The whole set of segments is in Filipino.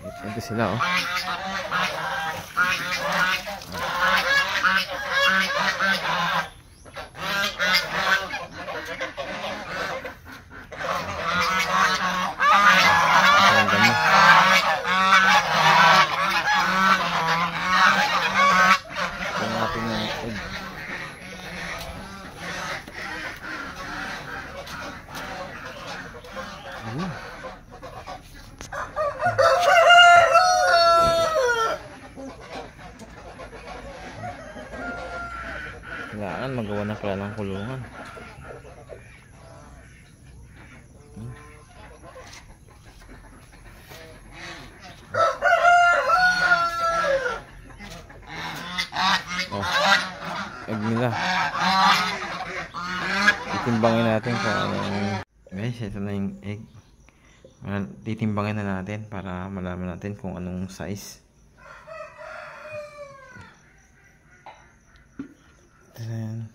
Ito sila, oh. Kailangan magawa na pala ng kulungan. Oh, egg nila. Titimbangin natin kung anong... Guys, ito na yung egg. Titimbangin na natin para malaman natin kung anong size. Ayan.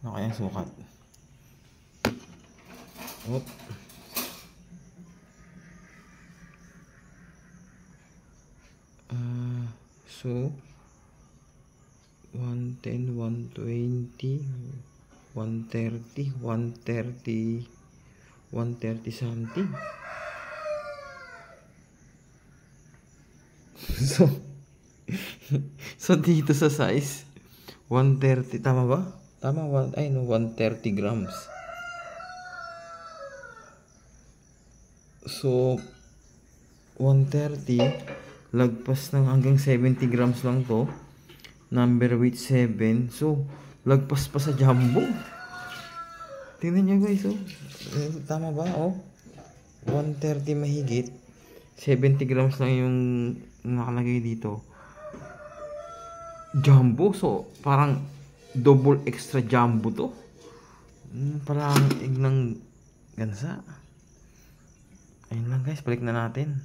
Ano kayang sukat? Oop. So 110, 120, 130, 130 something. So dito sa size 130, tama ba? Tama, 130 grams. So 130 lagpas ng hanggang 70 grams lang to. Number weight 7. So lagpas pa sa jumbo. Tingnan nyo guys, oh. Tama ba? Oh, 130 mahigit. 70 grams lang yung nakalagay dito. Jumbo. So parang double extra jumbo to. Parang egg ng gansa. Ayun lang guys, balik na natin.